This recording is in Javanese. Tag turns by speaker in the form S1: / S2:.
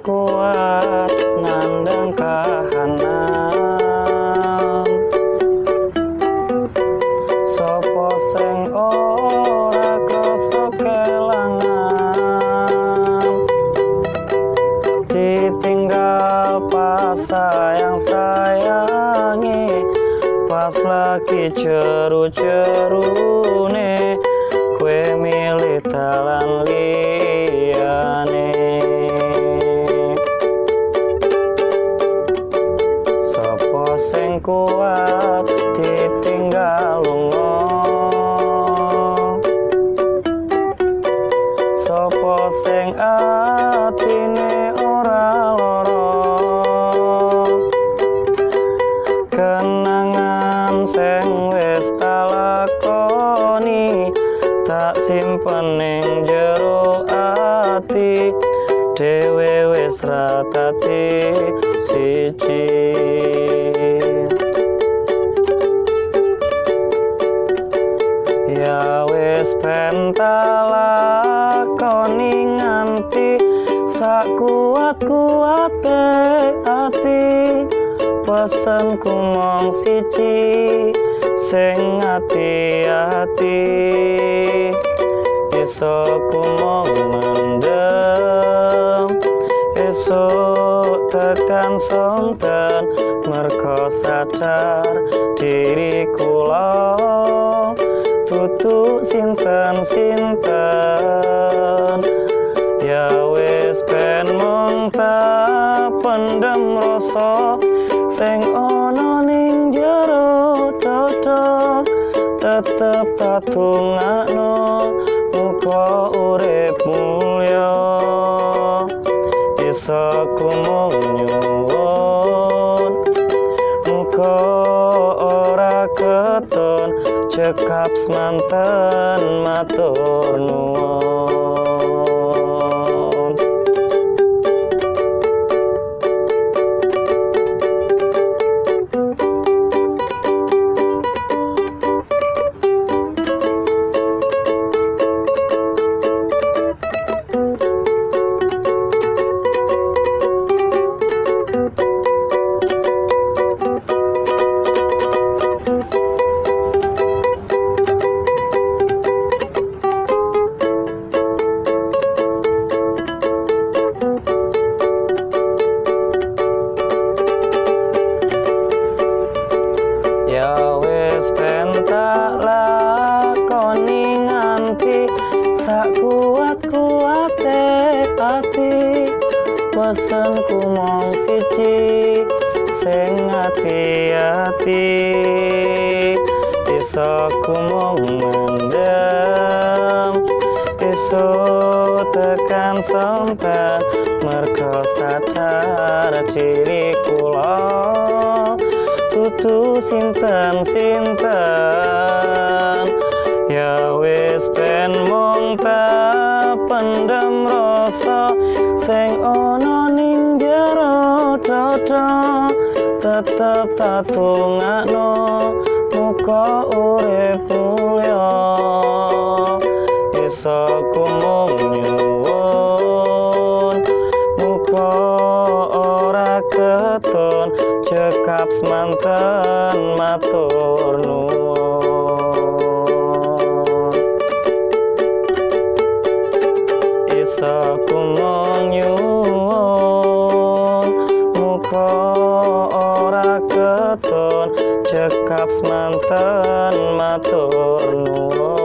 S1: kuat nandang kahanan, sapa sing ora krasa kelangan, ditinggal pas sayang-sayangi, pas lagi jeru-jerune kowe milih dalan liyane. Sapa sing kuat ditinggal lunga, sapa sing atine ora lara, kenangan sing wis tak lakoni tak simpen ning jero ati, dhewe wis ra dadi siji. Ya wis ben tak lakoni nganti sakuat-kuate ati, pesenku mung siji sing ati-ati, esok ku mung mendem, esok tekan sonten, merga sadar diri kula tutu sinten-sinten. Ya wis ben mung tak pendem rasa sing ana ning jero dada, tetep tak tungakno muga urip mulya. Isa ku mung nyuwun muga ora keton, cekap semanten matur nuwun. Ya wis ben tak lakoni nganti sakuat-kuate ati, pesenku mung siji sing ati-ati, isa ku mung mendem, esuk tekan sonten, merga sadar diri kula tutu sinten-sinten. Ya wis ben mung tak pendem rasa sing ana ning jero dada, tetep tak tungakno muga urip mulya. Isa ku mung nyuwun muga ora keton, cekap semanten matur nuwun. Isa ku mung nyuwun muga ora keton, cekap semanten matur nuwun.